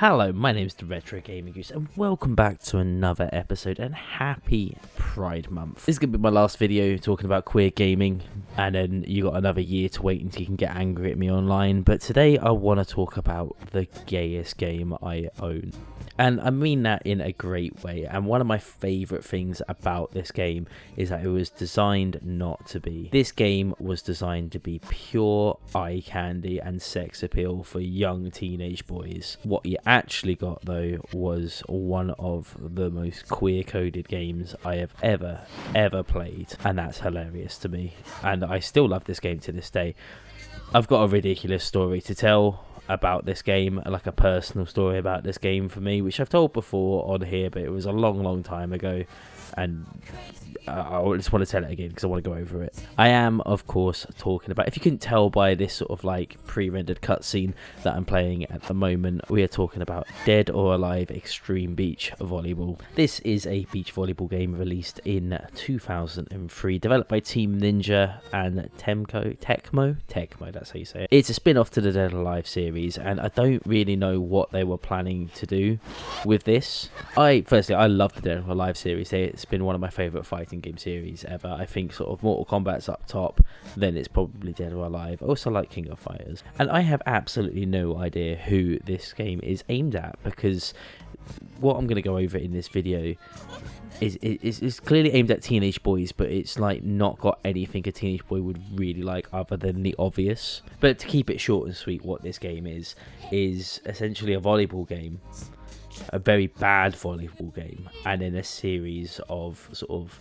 Hello, my name is the Retro Gaming Goose, and welcome back to another episode, and happy Pride Month. This is going to be my last video talking about queer gaming, and then you got another year to wait until you can get angry at me online, but today I want to talk about the gayest game I own. And I mean that in a great way, and one of my favourite things about this game is that it was designed not to be. This game was designed to be pure eye candy and sex appeal for young teenage boys. What you actually got though was one of the most queer coded games I have ever played, and that's hilarious to me, and I still love this game to this day. I've got a ridiculous story to tell about this game, like a personal story about this game for me, which I've told before on here, but it was a long time ago, and I just want to tell it again because I want to go over it. I am, of course, talking about, if you couldn't tell by this sort of like pre-rendered cutscene that I'm playing at the moment, we are talking about Dead or Alive Extreme Beach Volleyball. This is a beach volleyball game released in 2003, developed by Team Ninja and Tecmo, that's how you say it. It's a spin-off to the Dead or Alive series, and I don't really know what they were planning to do with this. Firstly, I love the Dead or Alive series. It's been one of my favourite fighting game series ever. I think sort of Mortal Kombat's up top, then it's probably Dead or Alive. I also like King of Fighters, and I have absolutely no idea who this game is aimed at, because what I'm going to go over in this video is clearly aimed at teenage boys, but it's like not got anything a teenage boy would really like other than the obvious. But to keep it short and sweet, what this game is essentially a volleyball game, a very bad volleyball game, and then a series of sort of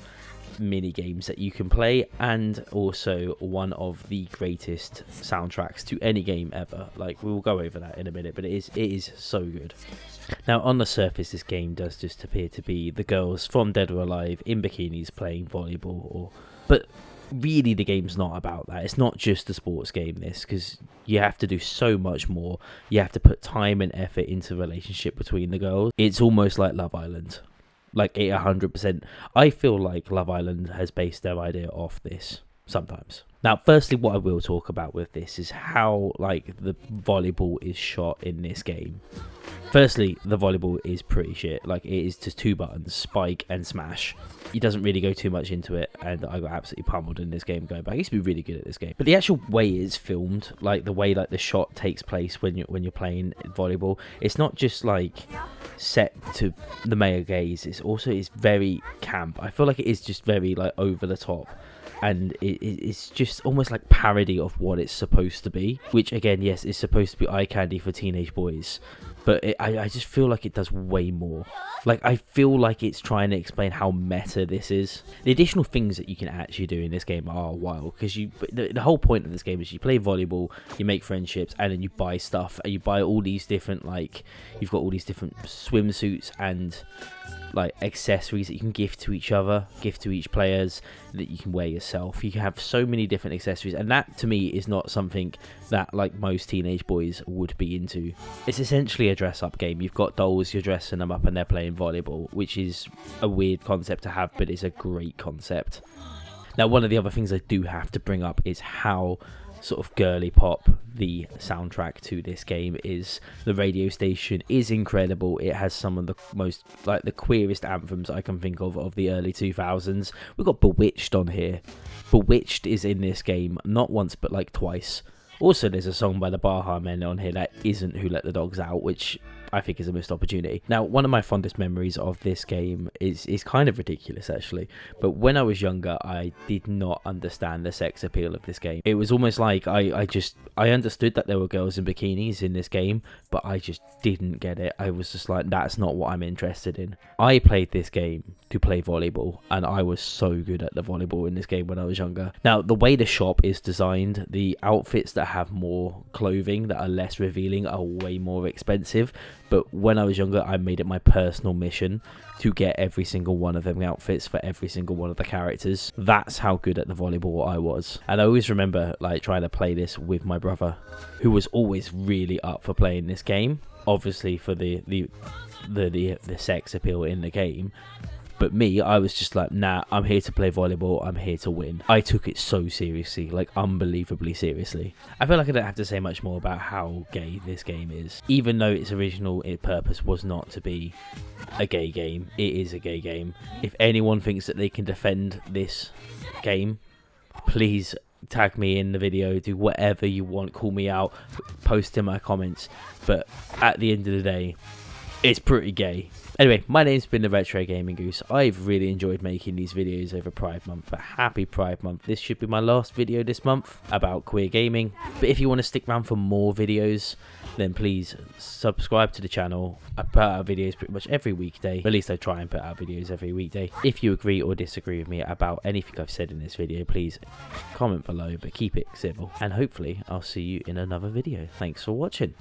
mini games that you can play, and also one of the greatest soundtracks to any game ever. Like, we will go over that in a minute, but it is so good. Now, on the surface, this game does just appear to be the girls from Dead or Alive in bikinis playing volleyball, but really the game's not about that. It's not just a sports game, this, because you have to do so much more. You have to put time and effort into the relationship between the girls. It's almost like Love Island, like 100%. I feel like Love Island has based their idea off this sometimes. Now, firstly, what I will talk about with this is how like the volleyball is shot in this game. Firstly, the volleyball is pretty shit. Like, it is just two buttons, spike and smash. He doesn't really go too much into it, and I got absolutely pummeled in this game going back. I used to be really good at this game. But the actual way it's filmed, like the way like the shot takes place when you're playing volleyball, it's not just like set to the male gaze. It's very camp. I feel like it is just very like over the top. And it's just almost like parody of what it's supposed to be, which again, yes, is supposed to be eye candy for teenage boys, but I just feel like it does way more. Like, I feel like it's trying to explain how meta this is. The additional things that you can actually do in this game are wild, because the whole point of this game is you play volleyball, you make friendships, and then you buy stuff, and you buy all these different, like, you've got all these different swimsuits and like accessories that you can gift to each other, gift to each players, that you can wear yourself. You can have so many different accessories, and that to me is not something that like most teenage boys would be into. It's essentially a dress up game. You've got dolls, you're dressing them up, and they're playing volleyball, which is a weird concept to have, but it's a great concept. Now, one of the other things I do have to bring up is how sort of girly pop the soundtrack to this game is. The radio station is incredible. It has some of the most, like, the queerest anthems I can think of the early 2000s. We've got Bewitched on here. Bewitched is in this game not once but like twice. Also, there's a song by the Baha Men on here that isn't Who Let the Dogs Out, which I think is a missed opportunity. Now, one of my fondest memories of this game is kind of ridiculous, actually. But when I was younger, I did not understand the sex appeal of this game. It was almost like I understood that there were girls in bikinis in this game, but I just didn't get it. I was just like, that's not what I'm interested in. I played this game to play volleyball, and I was so good at the volleyball in this game when I was younger. Now, the way the shop is designed, the outfits that have more clothing, that are less revealing, are way more expensive. But when I was younger, I made it my personal mission to get every single one of them outfits for every single one of the characters. That's how good at the volleyball I was. And I always remember like trying to play this with my brother, who was always really up for playing this game. Obviously for the sex appeal in the game, But me, I was just like, nah, I'm here to play volleyball. I'm here to win. I took it so seriously, like unbelievably seriously. I feel like I don't have to say much more about how gay this game is. Even though its original purpose was not to be a gay game, it is a gay game. If anyone thinks that they can defend this game, please tag me in the video, do whatever you want, call me out, post in my comments. But at the end of the day, it's pretty gay. Anyway, my name's been the Retro Gaming Goose. I've really enjoyed making these videos over Pride Month, but happy Pride Month. This should be my last video this month about queer gaming. But if you want to stick around for more videos, then please subscribe to the channel. I put out videos pretty much every weekday. At least I try and put out videos every weekday. If you agree or disagree with me about anything I've said in this video, please comment below, but keep it civil. And hopefully I'll see you in another video. Thanks for watching.